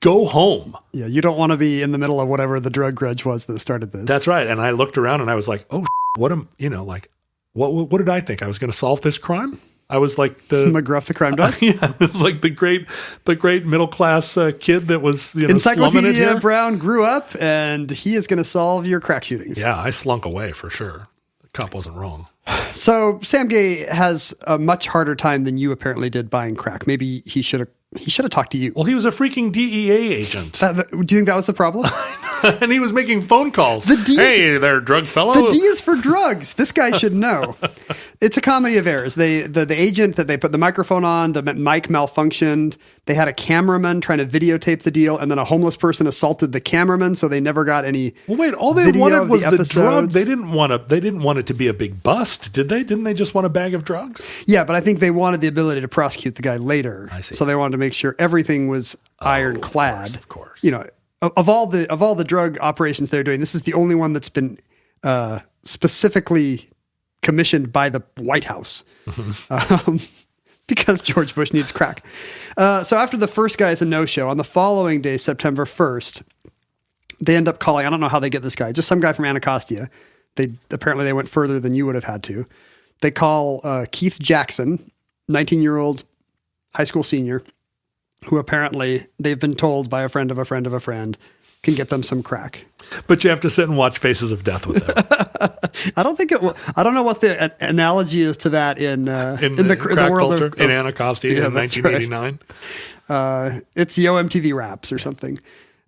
Go home." Yeah, you don't want to be in the middle of whatever the drug grudge was that started this. That's right. And I looked around and I was like, "Oh, what did I think? I was going to solve this crime?" I was like the McGruff, the crime dog. Yeah, it was like the great middle class kid that was slumming it Encyclopedia here. Brown grew up, and he is going to solve your crack shootings. Yeah, I slunk away for sure. The cop wasn't wrong. So Sam Gay has a much harder time than you apparently did buying crack. Maybe he should have talked to you. Well, he was a freaking DEA agent. Do you think that was the problem? And he was making phone calls. Hey there, drug fellow. The D is for drugs. This guy should know. It's a comedy of errors. The agent that they put the microphone on, the mic malfunctioned. They had a cameraman trying to videotape the deal, and then a homeless person assaulted the cameraman, so they never got any. Well, wait, all they wanted was the drug. They didn't want it to be a big bust, did they? Didn't they just want a bag of drugs? Yeah, but I think they wanted the ability to prosecute the guy later. I see. So they wanted to make sure everything was ironclad. Of course. Of all the drug operations they're doing, this is the only one that's been specifically commissioned by the White House. Mm-hmm. Because George Bush needs crack. So after the first guy is a no-show, on the following day, September 1st, they end up calling, I don't know how they get this guy, just some guy from Anacostia. Apparently they went further than you would have had to. They call Keith Jackson, 19-year-old high school senior, who apparently they've been told by a friend of a friend of a friend can get them some crack. But you have to sit and watch Faces of Death with them. I don't know what the analogy is to that in the world culture, of in Anacostia in 1989. Right. It's Yo MTV Raps or something.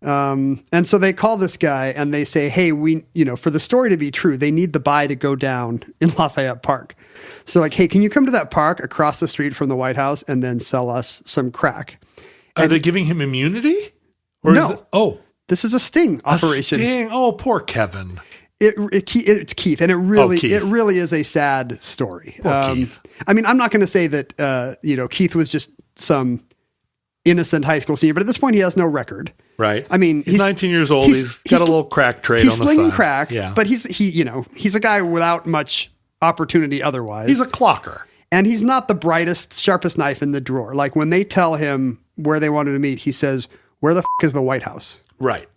And so they call this guy and they say, "Hey, for the story to be true, they need the buy to go down in Lafayette Park. So like, hey, can you come to that park across the street from the White House and then sell us some crack?" Are they giving him immunity? No. This is a sting operation. Sting. Oh, poor Kevin. It's Keith, and it really Keith. is a sad story. Keith. I mean, I'm not going to say that Keith was just some innocent high school senior, but at this point, he has no record. Right. I mean, he's 19 years old. He's got a little crack trade on the side. He's slinging crack, yeah. but he's a guy without much opportunity otherwise. He's a clocker. And he's not the brightest, sharpest knife in the drawer. Like when they tell him where they wanted to meet, he says, "Where the is the White House?" Right.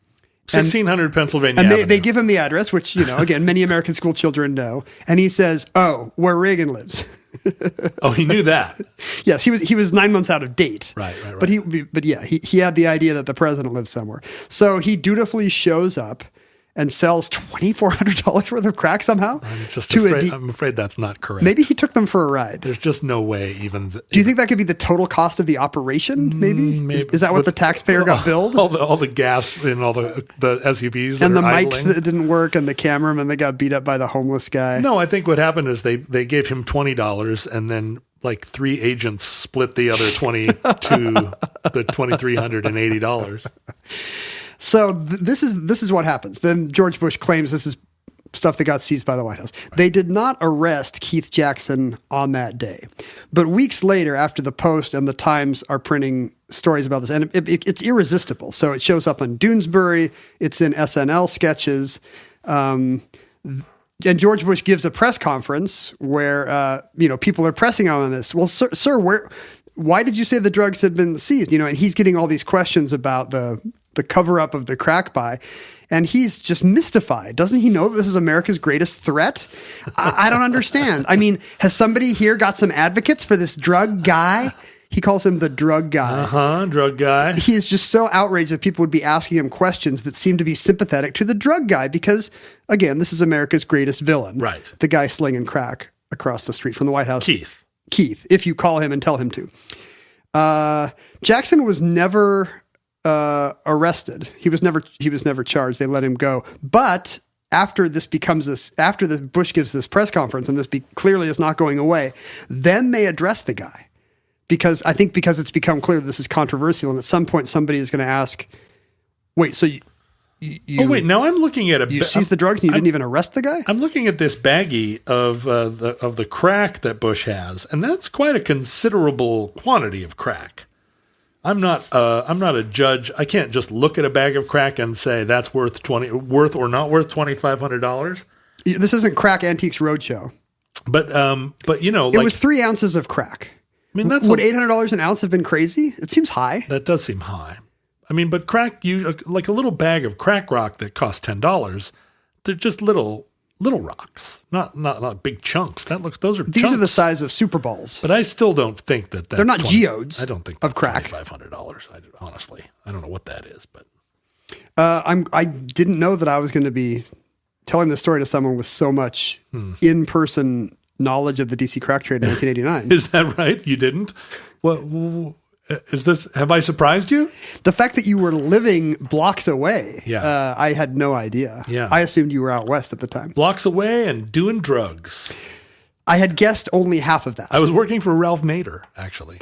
1600 Pennsylvania and Avenue. they give him the address, which, again, many American school children know. And he says, "Oh, where Reagan lives." Oh, he knew that. Yes, he was 9 months out of date. Right. But he had the idea that the president lived somewhere. So he dutifully shows up and sells $2,400 worth of crack somehow. I'm afraid that's not correct. Maybe he took them for a ride. There's just no way even. Do you think that could be the total cost of the operation? Maybe? Is that what the taxpayer got billed? All the gas in all the SUVs and the idling. mics that didn't work and the cameraman that got beat up by the homeless guy. No, I think what happened is they gave him $20 and then like 3 agents split the other 20 to the $2,380. So this is what happens. Then George Bush claims this is stuff that got seized by the White House. Right. They did not arrest Keith Jackson on that day. But weeks later, after the Post and the Times are printing stories about this, and it's irresistible. So it shows up on Doonesbury. It's in SNL sketches. And George Bush gives a press conference where, people are pressing on this. Well, sir, why did you say the drugs had been seized? And he's getting all these questions about the cover-up of the crack buy, and he's just mystified. Doesn't he know that this is America's greatest threat? I don't understand. I mean, has somebody here got some advocates for this drug guy? He calls him the drug guy. Drug guy. He is just so outraged that people would be asking him questions that seem to be sympathetic to the drug guy because, again, this is America's greatest villain. Right. The guy slinging crack across the street from the White House. Keith, if you call him and tell him to. Jackson was never arrested. He was never charged. They let him go. But after Bush gives this press conference and this clearly is not going away, then they address the guy because it's become clear this is controversial, and at some point somebody is going to ask, "Wait, so you now I'm looking at you seized the drugs and you didn't even arrest the guy?" I'm looking at this baggie of the crack that Bush has, and that's quite a considerable quantity of crack. I'm not a judge. I can't just look at a bag of crack and say that's worth or not worth $2,500. This isn't Crack Antiques Roadshow. But it was 3 ounces of crack. I mean, would $800 an ounce have been crazy? It seems high. That does seem high. I mean, but crack, like a little bag of crack rock that costs $10, they're just little rocks, not big chunks. Those are These chunks. are the size of Super Bowls. But I still don't think that's they're not geodes. I don't think that's of crack. $2,500. Honestly, I don't know what that is, but I didn't know that I was going to be telling this story to someone with so much in-person knowledge of the DC crack trade in 1989. Is that right? You didn't? What is this? Have I surprised you? The fact that you were living blocks away. Yeah. I had no idea. Yeah. I assumed you were out west at the time. Blocks away and doing drugs. I had guessed only half of that. I was working for Ralph Nader, actually.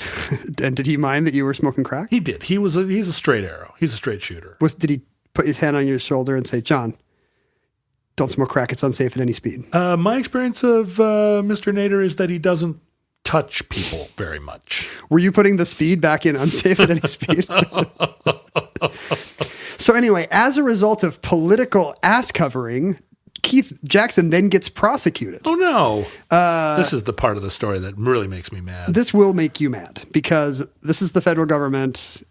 And did he mind that you were smoking crack? He did. He's a straight arrow. He's a straight shooter. Did he put his hand on your shoulder and say, "John, don't smoke crack. It's unsafe at any speed"? My experience of Mr. Nader is that he doesn't touch people very much. Were you putting the speed back in unsafe at any speed? So anyway, as a result of political ass covering, Keith Jackson then gets prosecuted. Oh, no. This is the part of the story that really makes me mad. This will make you mad because this is the federal government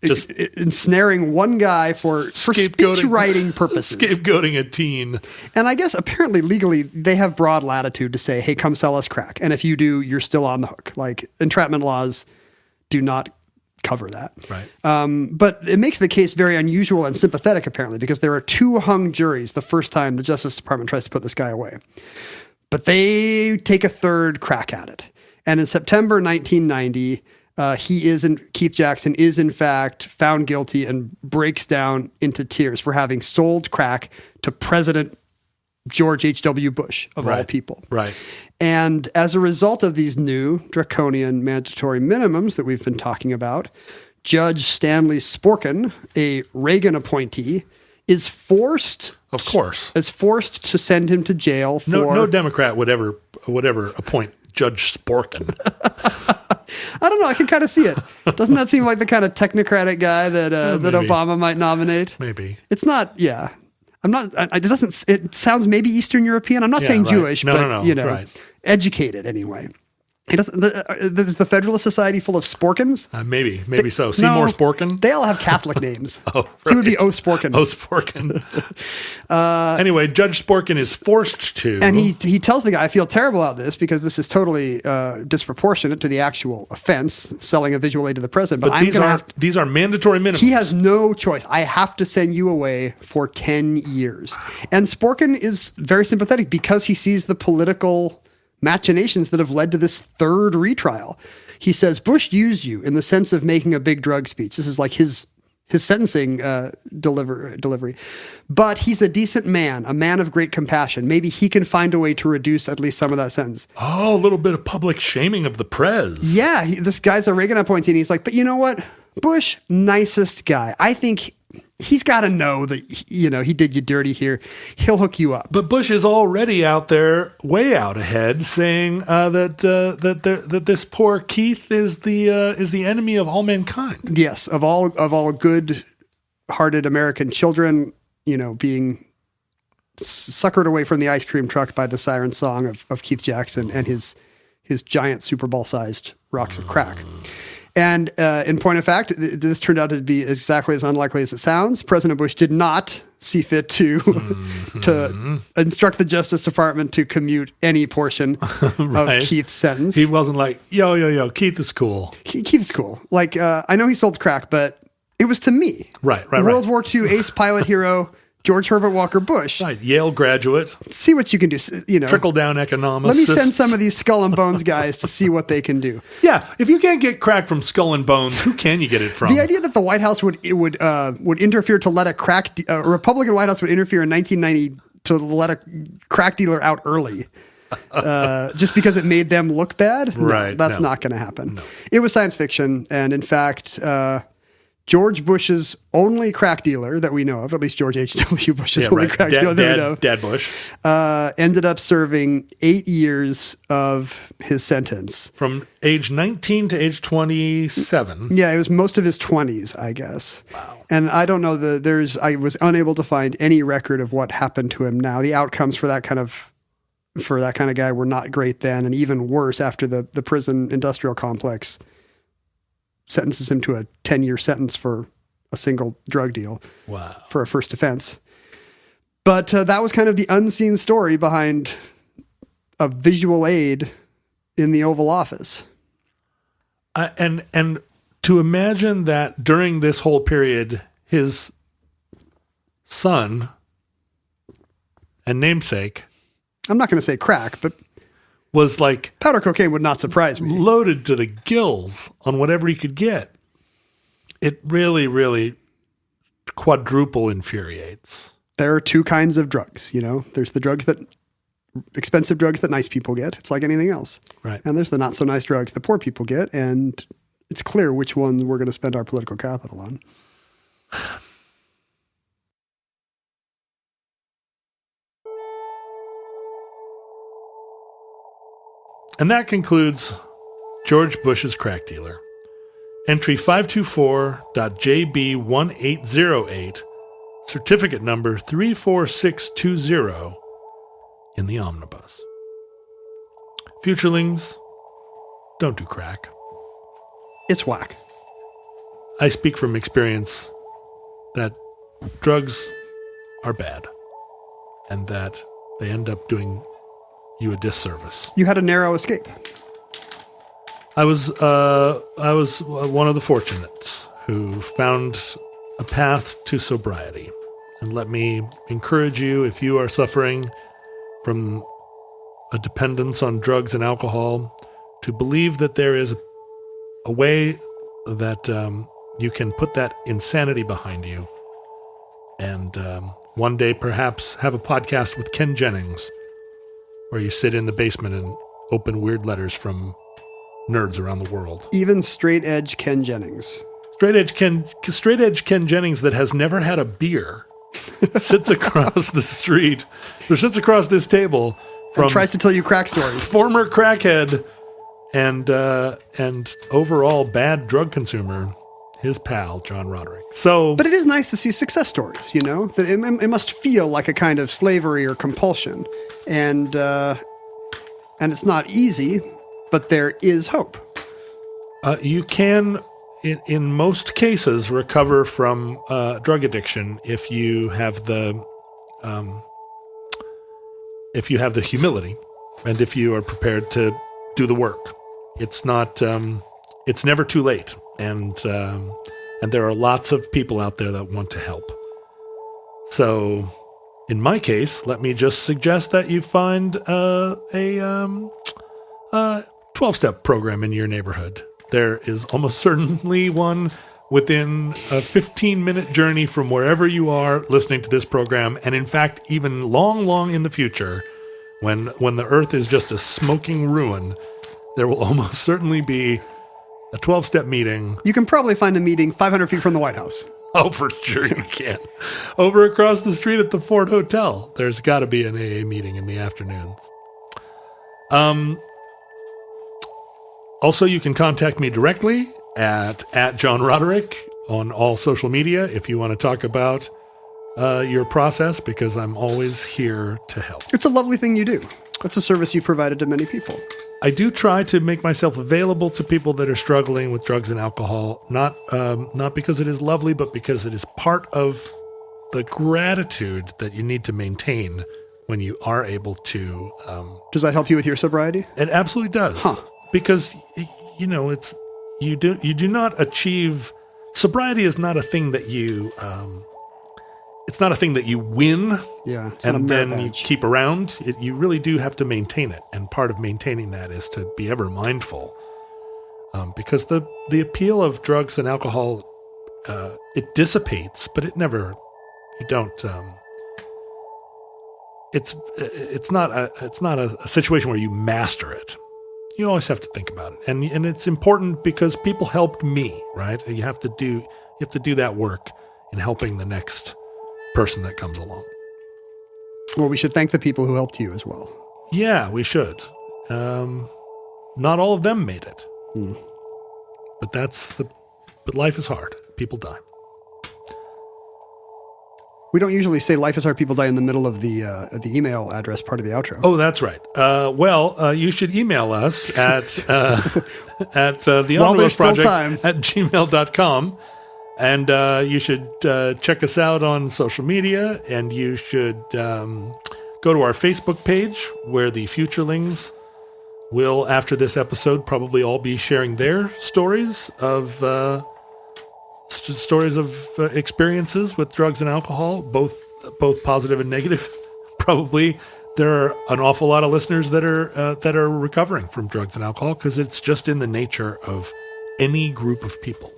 just ensnaring one guy for speech writing purposes. Scapegoating a teen. And I guess apparently legally they have broad latitude to say, "Hey, come sell us crack." And if you do, you're still on the hook. Like entrapment laws do not cover that. Right. But it makes the case very unusual and sympathetic, apparently, because there are 2 hung juries the first time the Justice Department tries to put this guy away. But they take a third crack at it. And in September 1990, Keith Jackson is in fact found guilty and breaks down into tears for having sold crack to President George H.W. Bush, of all people. Right. And as a result of these new draconian mandatory minimums that we've been talking about, Judge Stanley Sporkin, a Reagan appointee, is forced to send him to jail for... No Democrat would ever appoint Judge Sporkin. I don't know. I can kind of see it. Doesn't that seem like the kind of technocratic guy that Obama might nominate? Maybe. It's not, yeah. I'm not, it doesn't, it sounds maybe Eastern European. I'm not saying right. Jewish, No, right. Educated anyway. It doesn't, is the Federalist Society full of Sporkins? Maybe so. Seymour Sporkin? They all have Catholic names. Oh, right. He would be O. Sporkin. O. Sporkin. Anyway, Judge Sporkin is forced to. And he tells the guy, I feel terrible about this because this is totally disproportionate to the actual offense, selling a visual aid to the president. But these are mandatory minimums. He has no choice. I have to send you away for 10 years. And Sporkin is very sympathetic because he sees the political machinations that have led to this third retrial. He says, Bush used you in the sense of making a big drug speech. This is like his sentencing delivery. But he's a decent man, a man of great compassion. Maybe he can find a way to reduce at least some of that sentence. Oh, a little bit of public shaming of the prez. Yeah, this guy's a Reagan appointee, and he's like, but you know what? Bush, nicest guy. I think he's got to know that, he did you dirty here. He'll hook you up. But Bush is already out there, way out ahead, saying that this poor Keith is the enemy of all mankind. Yes, of all good-hearted American children, being suckered away from the ice cream truck by the siren song of Keith Jackson and his giant Super Bowl-sized rocks of crack. And in point of fact, this turned out to be exactly as unlikely as it sounds. President Bush did not see fit to instruct the Justice Department to commute any portion right. of Keith's sentence. He wasn't like, yo, Keith is cool. Keith's cool. Like, I know he sold crack, but it was to me. Right. World War II ace pilot hero George Herbert Walker Bush. Right, Yale graduate. See what you can do. Trickle-down economics. Let me send some of these Skull and Bones guys to see what they can do. Yeah, if you can't get crack from Skull and Bones, who can you get it from? The idea that the White House would interfere to let a Republican White House would interfere in 1990 to let a crack dealer out early. Just because it made them look bad? Right. That's not going to happen. No. It was science fiction. And in fact, George Bush's only crack dealer that we know of, at least George H.W. Bush's only crack dealer that we know of, Dad Bush, ended up serving 8 years of his sentence. From age 19 to age 27. Yeah, it was most of his 20s, I guess. Wow. And I don't know, I was unable to find any record of what happened to him now. The outcomes for that kind of guy were not great then, and even worse after the prison industrial complex sentences him to a 10-year sentence for a single drug deal. Wow. For a first offense. But that was kind of the unseen story behind a visual aid in the Oval Office. And to imagine that during this whole period, his son and namesake, I'm not going to say crack, but was like powder cocaine would not surprise me. Loaded to the gills on whatever he could get. It really, really quadruple infuriates. There are two kinds of drugs, There's the expensive drugs that nice people get. It's like anything else. Right. And there's the not so nice drugs that poor people get, and it's clear which ones we're going to spend our political capital on. And that concludes George Bush's crack dealer. Entry 524.JB1808, certificate number 34620 in the omnibus. Futurelings, don't do crack. It's whack. I speak from experience that drugs are bad and that they end up doing you a disservice. You had a narrow escape. I was one of the fortunates who found a path to sobriety. And let me encourage you, if you are suffering from a dependence on drugs and alcohol, to believe that there is a way that you can put that insanity behind you. And one day perhaps have a podcast with Ken Jennings, where you sit in the basement and open weird letters from nerds around the world. Even straight edge Ken Jennings. Straight edge Ken Jennings that has never had a beer sits across the street, or sits across this table from And tries to tell you crack stories. former crackhead and overall bad drug consumer, his pal John Roderick. So, But it is nice to see success stories, you know, that it must feel like a kind of slavery or compulsion. And it's not easy, but there is hope. you can, in most cases, recover from drug addiction if you have the humility, and if you are prepared to do the work. It's not. It's never too late, and there are lots of people out there that want to help. So, in my case, let me just suggest that you find a 12-step program in your neighborhood. There is almost certainly one within a 15-minute journey from wherever you are listening to this program, and in fact, even long in the future, when the earth is just a smoking ruin, there will almost certainly be a 12-step meeting. You can probably find a meeting 500 feet from the White House. Oh, for sure you can. Over across the street at the Ford Hotel, there's got to be an AA meeting in the afternoons. Also, you can contact me directly at John Roderick on all social media if you want to talk about your process, because I'm always here to help. It's a lovely thing you do. It's a service you provided to many people. I do try to make myself available to people that are struggling with drugs and alcohol, not because it is lovely, but because it is part of the gratitude that you need to maintain when you are able to. Does that help you with your sobriety? It absolutely does. Huh. Because, you know, you do not achieve, sobriety is not a thing that you, it's not a thing that you win Yeah. It's not a and merit then you badge. keep around. You really do have to maintain it. And part of maintaining that is to be ever mindful. Because the appeal of drugs and alcohol, it dissipates, but it never, you don't, it's not a situation where you master it. You always have to think about it, and it's important because people helped me, right? You have to do that work in helping the next person that comes along. Well, we should thank the people who helped you as well. Yeah, we should. Not all of them made it, but but life is hard. People die. We don't usually say life is hard, people die in the middle of the email address part of the outro. Oh, that's right. You should email us at the While there's still Project time. at gmail.com. And you should check us out on social media, and you should go to our Facebook page where the Futurelings will, after this episode, probably all be sharing their stories of experiences with drugs and alcohol, both positive and negative. Probably there are an awful lot of listeners that are recovering from drugs and alcohol, because it's just in the nature of any group of people.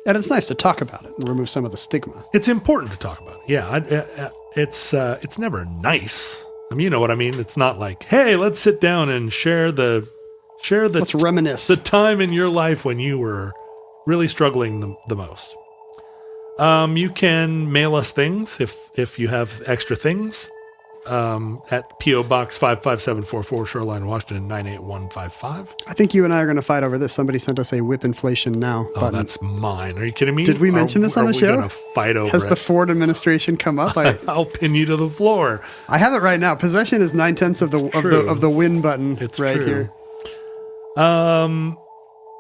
And it's nice to talk about it and remove some of the stigma. It's important to talk about it. Yeah, it's never nice. I mean, you know what I mean? It's not like, hey, let's sit down and share the Let's reminisce. the time in your life when you were really struggling the most. You can mail us things if you have extra things at P.O. Box 55744, Shoreline, Washington 98155. I think you and I are going to fight over this. Somebody sent us a whip inflation now Oh, button. that's mine. Are you kidding me? Did we mention this on the show? Are we going to fight over Has it? the Ford administration come up? I'll pin you to the floor. I have it right now. Possession is 9/10 of the win button. It's right true. here.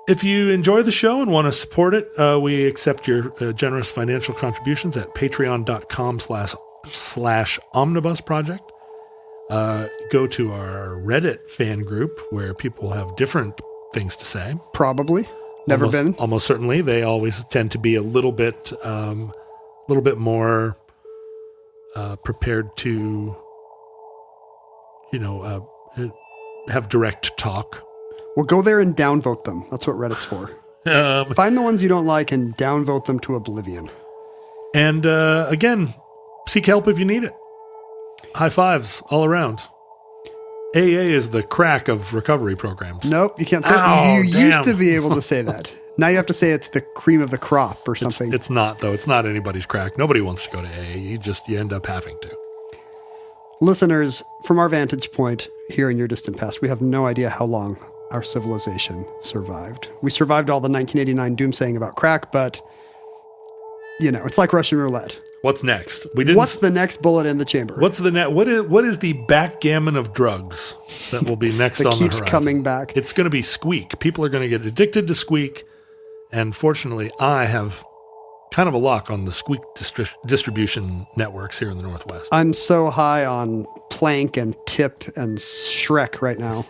If you enjoy the show and want to support it, we accept your generous financial contributions at patreon.com/omnibus project. Go to our Reddit fan group where people have different things to say. Probably. Never been. Almost certainly. They always tend to be a little bit more prepared to, have direct talk. Well, go there and downvote them. That's what Reddit's for. Find the ones you don't like and downvote them to oblivion. And again, seek help if you need it. High fives all around. AA is the crack of recovery programs. Nope, you can't say Oh, that. You damn. used to be able to say that. Now you have to say it's the cream of the crop or something. It's not, though. It's not anybody's crack. Nobody wants to go to AA. You end up having to. Listeners, from our vantage point here in your distant past, we have no idea how long our civilization survived. We survived all the 1989 doomsaying about crack, but, it's like Russian roulette. What's next? What's the next bullet in the chamber? What is the backgammon of drugs that will be next on the horizon? That keeps coming back. It's going to be squeak. People are going to get addicted to squeak, and fortunately, I have kind of a lock on the squeak distribution networks here in the Northwest. I'm so high on Plank and Tip and Shrek right now.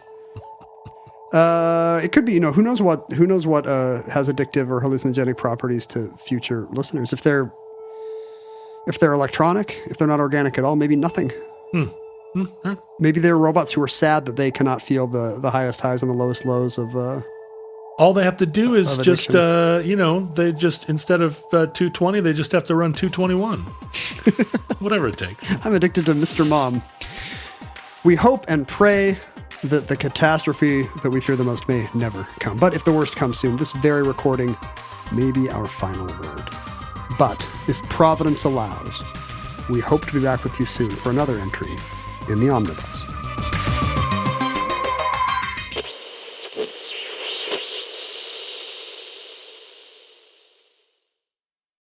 It could be, who knows what has addictive or hallucinogenic properties to future listeners. If they're electronic, if they're not organic at all, maybe nothing. Maybe they're robots who are sad that they cannot feel the highest highs and the lowest lows of. All they have to do is just, they just, instead of 220, they just have to run 221. Whatever it takes. I'm addicted to Mr. Mom. We hope and pray that the catastrophe that we fear the most may never come. But if the worst comes soon, this very recording may be our final word. But if Providence allows, we hope to be back with you soon for another entry in the Omnibus.